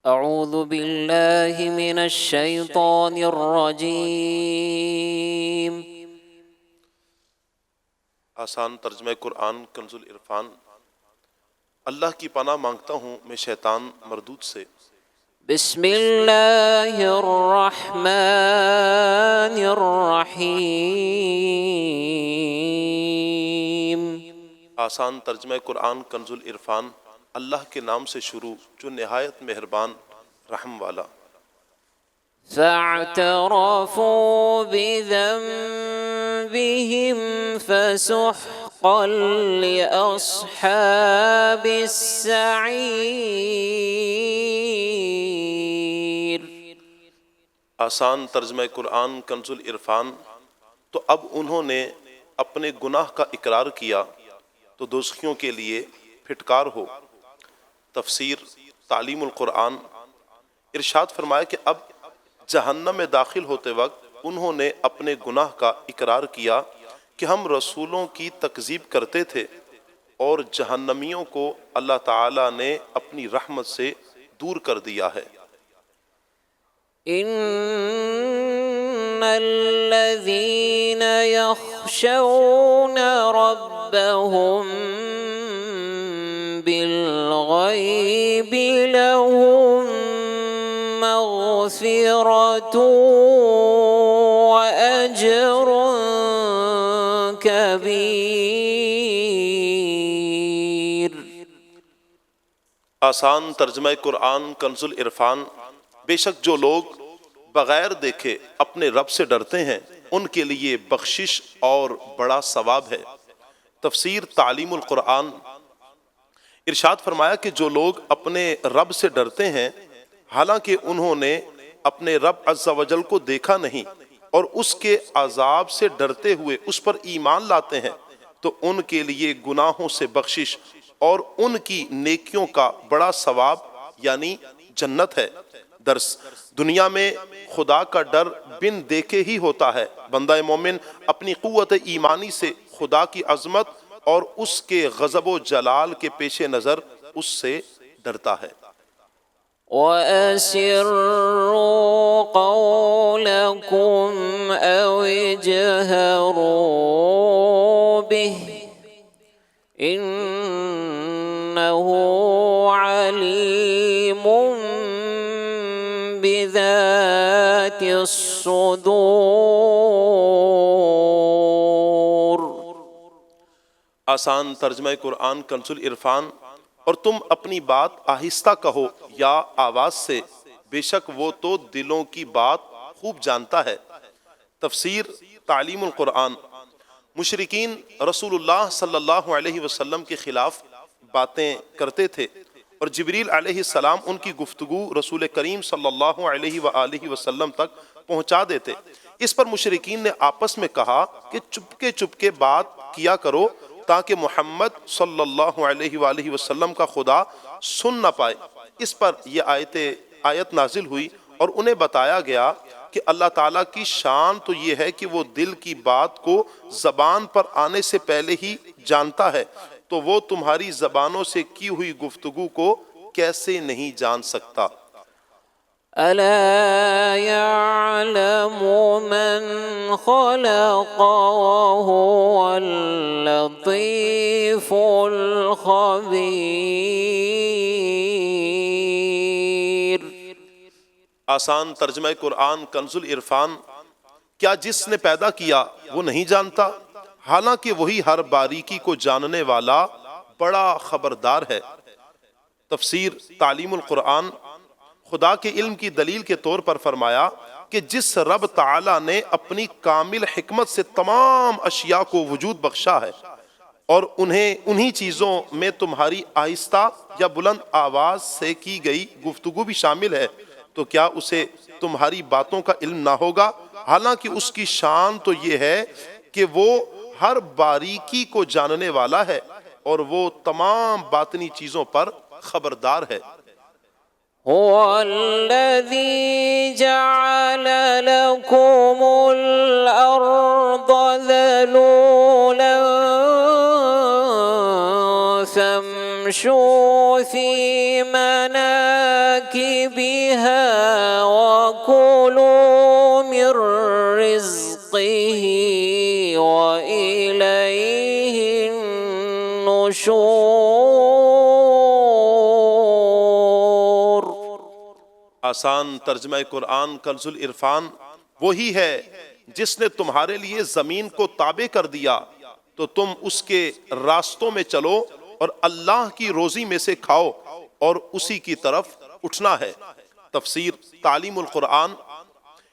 अऊज़ु बिल्लाहि मिनश शैतानिर रजीम। आसान तर्जमा कुरान कंजुल इरफान। अल्लाह की पनाह मांगता हूँ मैं शैतान मरदूद से। बिस्मिल्लाहिर रहमानिर रहीम। आसान तर्जमा कुरान कंजुल इरफान। अल्लाह के नाम से शुरू जो निहायत मेहरबान रहम वाला। फ़अतरफ़ू बिज़ंबिहिम फ़सुहक़न लिअस्हाबिस सईर। आसान तर्जमा कुरान कंजुल इरफान। तो अब उन्होंने अपने गुनाह का इकरार किया तो दोज़खियों के लिए फिटकार हो। तफसीर तालीमुल कुरान। इरशाद फरमाया कि अब जहन्नम में दाखिल होते वक्त उन्होंने अपने गुनाह का इकरार किया कि हम रसूलों की तकज़ीब करते थे और जहन्नमियों को अल्लाह ताला ने अपनी रहमत से दूर कर दिया है। इन्नल्लज़ीना यख़शौना रब्बहुम बिल्ग़ैबि लहुम मग़फ़िरतुन व अज्रुन कबीर। आसान तर्जमा कुरान कंजुल इरफान। बेशक जो लोग बगैर देखे अपने रब से डरते हैं उनके लिए बख्शिश और बड़ा सवाब है। तफसीर तालीमुल कुरान। इरशाद फरमाया कि जो लोग अपने रब से डरते हैं हालांकि उन्होंने अपने रब अज़्ज़ा वजल को देखा नहीं और उसके अजाब से डरते हुए उस पर ईमान लाते हैं तो उनके लिए गुनाहों से बख्शिश और उनकी नेकियों का बड़ा सवाब यानी जन्नत है। दर्स दुनिया में खुदा का डर बिन देखे ही होता है। बंदा मोमिन अपनी कुव्वत ईमानी से खुदा की अजमत और उसके गज़ब व जलाल के पेश नज़र उससे डरता है। वअसिर्रू क़ौलकुम औ इजहरू बिही इन्नहु अलीमुम बिज़ातिस सुदूर। आसान तर्जमा कुरान कंजुल इरफान। और तुम अपनी बात आहिस्ता कहो या आवाज से, बेशक वो तो दिलों की बात खूब जानता है। तफसीर तालीमुल कुरान। मुशरिकीन रसूलुल्लाह सल्लल्लाहु अलैहि वसल्लम के खिलाफ बातें करते थे और जिब्रील अलैहिस्सलाम उनकी गुफ्तगू रसूल करीम सल्लल्लाहु अलैहि वसल्लम तक पहुंचा देते। इस पर मुशरिकीन ने आपस में कहा कि चुपके चुपके बात किया करो ताकि मोहम्मद सल्लल्लाहु अलैहि वसल्लम का खुदा सुन न पाए। इस पर यह आयत नाजिल हुई और उन्हें बताया गया कि अल्लाह ताला की शान तो ये है कि वो दिल की बात को जबान पर आने से पहले ही जानता है, तो वो तुम्हारी जबानों से की हुई गुफ्तगू को कैसे नहीं जान सकता। अला यअलमु मन खलक़ व हुवल लतीफुल खबीर। आसान तर्जमा कुरान कंजुल इरफान। क्या जिसने पैदा किया वो नहीं जानता, हालांकि वही हर बारीकी को जानने वाला बड़ा खबरदार है। तफसीर तालीमुल कुरान। खुदा के इल्म की दलील के तौर पर फरमाया कि जिस रब ताला ने अपनी कामिल हिकमत से तमाम अशिया को वजूद बख्शा है और उन्हें उन्हीं चीज़ों में तुम्हारी आहिस्ता या बुलंद आवाज से की गई गुफ्तगू भी शामिल है, तो क्या उसे तुम्हारी बातों का इल्म ना होगा? हालांकि उसकी शान तो ये है कि वो हर बारीकी को जानने वाला है और वो तमाम बातनी चीज़ों पर खबरदार है। हुवल्लज़ी जअल लकुमुल अर्द ज़लूलन फम्शू फी मनाकिबिहा بها وكلوا من رزقه وإليه النشور. आसान तर्जमा कुरान कंजुल इरफान वही है जिसने तुम्हारे लिए जमीन को ताबे कर दिया तो तुम उसके रास्तों में चलो और अल्लाह की रोजी में से खाओ और उसी की तरफ उठना है। तफसीर तालीमुल कुरान।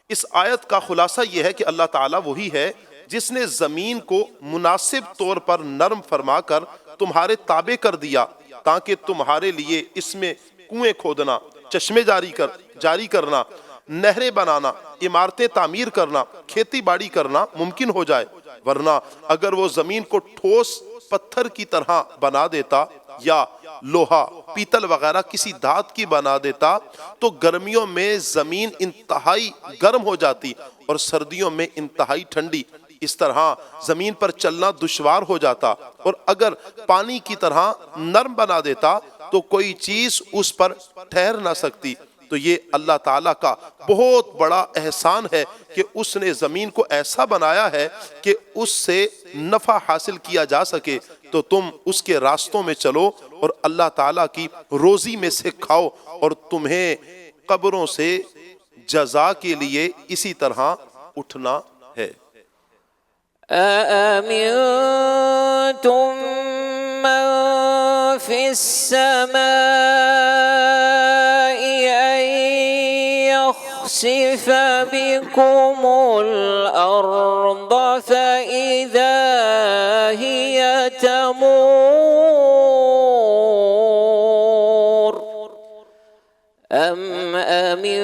इस आयत का खुलासा यह है कि अल्लाह ताला वही है जिसने जमीन को मुनासिब तौर पर नरम फरमाकर तुम्हारे ताबे कर दिया ताकि तुम्हारे लिए इसमें कुएं खोदना, चश्मे जारी करना, नहरें बनाना, इमारतें तामीर करना, खेती बाड़ी करना मुमकिन हो जाए। वरना अगर वो जमीन को ठोस पत्थर की तरह बना देता या लोहा, पीतल वगैरह किसी धात की बना देता तो गर्मियों में जमीन इंतहाई गर्म हो जाती और सर्दियों में इंतहाई ठंडी। इस तरह जमीन पर चलना दुश्वार हो जाता और अगर पानी की तरह नरम बना देता तो कोई चीज उस पर ठहर ना सकती। तो ये अल्लाह ताला का बहुत बड़ा एहसान है कि उसने जमीन को ऐसा बनाया है कि उससे नफा हासिल किया जा सके। तो तुम उसके रास्तों में चलो और अल्लाह ताला की रोजी में से खाओ और तुम्हें कब्रों से जजा के लिए इसी तरह उठना है। أأمنتم من في السماء أن يخسف بكم الأرض فإذا هي تمور أم أمنتم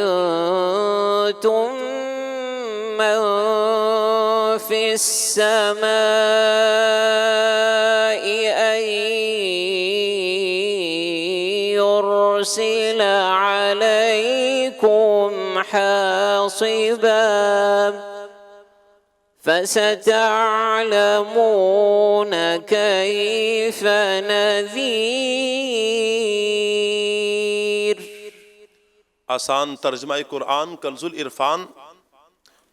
من في السماء أن يرسل عليكم حاصبا فستعلمون كيف نذير. आसान तर्जमा कुरान कंजुल इरफान।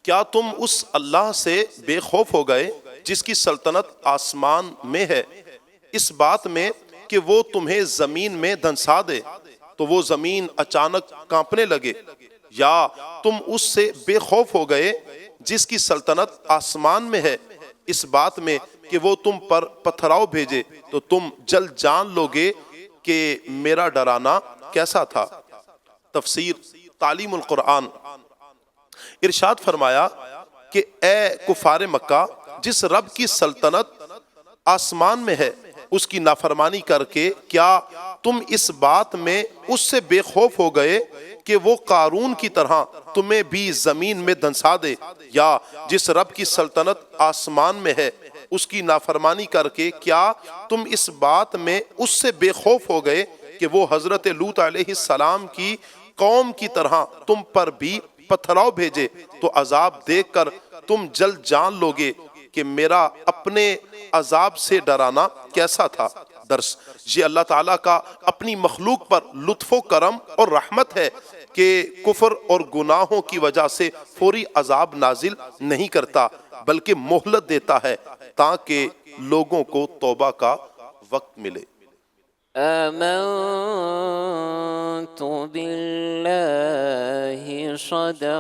क्या तुम उस अल्लाह से बेखौफ हो गए जिसकी सल्तनत आसमान में है इस बात में कि वो तुम्हें जमीन में धंसा दे तो वो जमीन अचानक कांपने लगे, या तुम उससे बेखौफ हो गए जिसकी सल्तनत आसमान में है इस बात में कि वो तुम पर पथराव भेजे तो तुम जल्द जान लोगे कि मेरा डराना कैसा था। तफसीर तालीमुल कुरान। इरशाद फरमाया कि ए कुफारे मक्का, जिस रब की सल्तनत आसमान में है उसकी नाफरमानी करके क्या तुम इस बात में उससे बेखौफ हो गए कि वो कारून की तरह तुम्हें भी जमीन में धंसा दे, या जिस रब की सल्तनत आसमान में है उसकी नाफरमानी करके क्या तुम इस बात में उससे बेखौफ हो गए कि वो हजरत लूत अलैहिस्सलाम की कौम की तरह तुम पर भी पथराव भेजे तो अजाब देखकर तुम जल्द जान लोगे कि मेरा अपने अजाब से डराना कैसा था। दर्स ये अल्लाह ताला का अपनी मखलूक पर लुत्फ़ो करम और रहमत है कि कुफर और गुनाहों की वजह से फौरी अजाब नाजिल नहीं करता बल्कि मोहलत देता है ताकि लोगों को तौबा का वक्त मिले। आमन्तु बिल्लाहि सदक़ल्लाहु